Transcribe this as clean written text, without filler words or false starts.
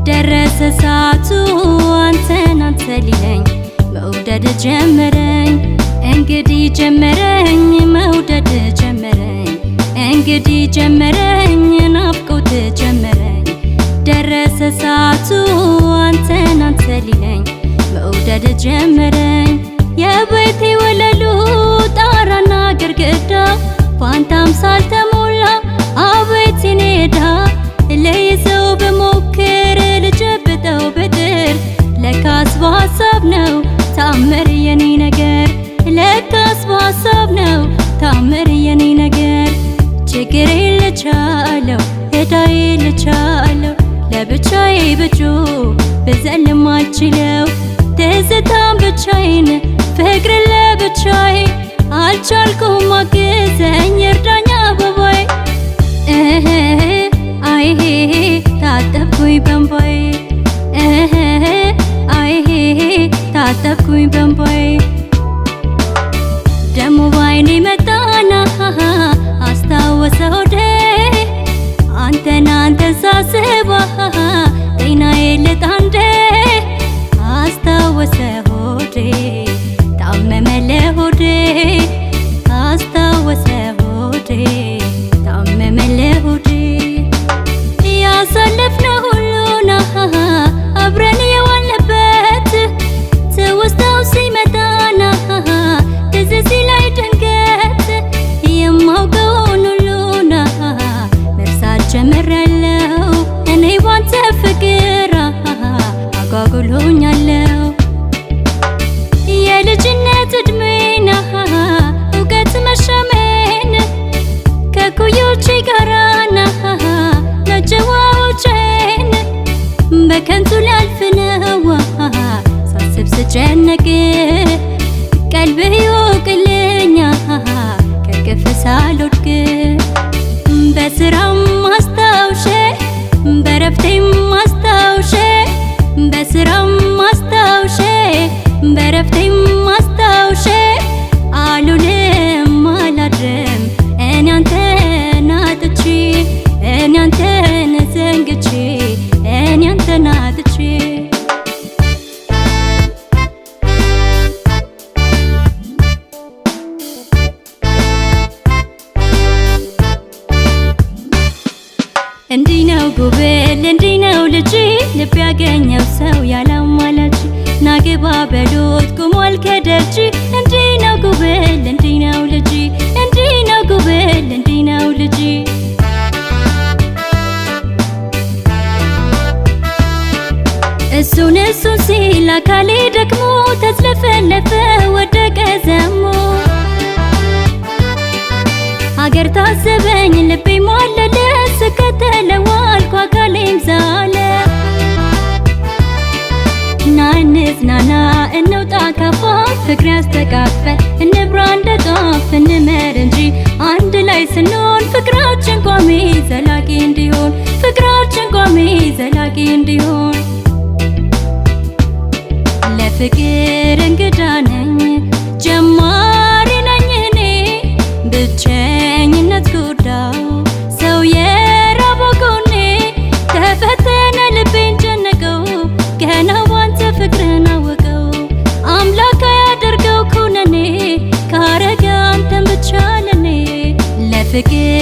ደረሰ ሰዓቱ አንተን አንተ ሊለኝ መውደድ ጀመረኝ እንግዲህ ጀመረኝ መውደድ ጀመረኝ እንግዲህ ጀመረኝ ናፍቆት ጀመረኝ ደረሰ ሰዓቱ አንተን አንተ ሊለኝ መውደድ ጀመረኝ የቤቴ ወለሉ ጣራና ግድግዳ ፋንታም ሳልተሞላ አቤት ሲኔዳ ለይዘው በሞክር ልጨብጠው በጥር ለካስ በሀሳብ ነው ታምር የኔ ነገር ለካስ በሀሳብ ነው ታምር የኔ ነገር ችግሬ ልቻለው ሄዳዬ ልቻለው ለብቻዬ ብጆ በዘልም አልችለው ትዝታም ብቻዬን ፍቅር ለብቻዬ አልቻልኩም አግዘኝ እርዳኝ አበባዬ አይሄ ታጠብኩኝ በእንባዬ አይሄ ታጠብኩኝ በእንባዬ ደሞ ባይኔ መጣና አስታወሰ ሆዴ አንተን ሳስባ ጤናዬ ልጣንዴ አስታወሰ ሆዴ ታመመለ ሆዴ አስታወሰ ሆዴ ታመመለ ሆዴ ያሳለፍነው ሁሉና አብረን የዋልንበት ትውስታው ሲመጣና ትዝ ሲላይ ድንገት የማውቀውን ሁሉና መርሳት ጀምሬያለሁ እኔ ባንተ ፍቅር አጓጉሎኛለሁ የልጅነት እድሜና እውቀት መሸሜን ከኩዮቼ ጋራና መጨዋወቼን በከንቱ ሊያልፍ ነው ሳስብ ስጨነቅ ቀልብህ ይወቅልኛ ከክፍ ሳልወድቅ በስራም አስታውሼ በረፍቴም አስታውሼ በስራም አስታውሼ በረፍቴም አስታውሼ አልውልም አላድርም እኔ አንተን አጥቼ እኔ አንተን ዘንግቼ እኔ አንተን አጥቼ እንዲህ ነው ጉብል እንዲህ ነው ልጅ ልብ ያገኘው ሰው ያላማላች ናግባ በሉት ቁሟል ከደጅ እንዲህ ነው ጉብል እንዲህ ነው ልጅ እንዲህ ነው ጉብል እንዲህ ነው ልጅ እሱን ሲል አካሌ ደክሞ ተዝለፈለፈ ወደቀ ዘሞ ሀገር ታዘበኝ ልቤ ሟለለ ስከተለው አልኩ አካሌም ዛለ ናንዝናና እንውጣ ካፋ ፍቅር ያስተቃፈል እንብራ እንደ ጧፍ እንመር እንጂ አንድ ላይ ስንሆን ፍቅራችን ቋሚ ዘላቂ እንዲሆን ፍቅራችን ቋሚ ዘላቂ እንዲሆን ለፍቅር እንግዳ ነኝ ጀማሪ ነኝ እኔ ብቸኝነት ጉዳው ሰው የራበው ጎኔ ተፈተነ ልቤን ጨነቀው ገና ባንተ ፍቅርን አወቀው አምላክ ያደርገው ኩነኔ ካረገ አንተን ብቻ ለኔ ለፍቅር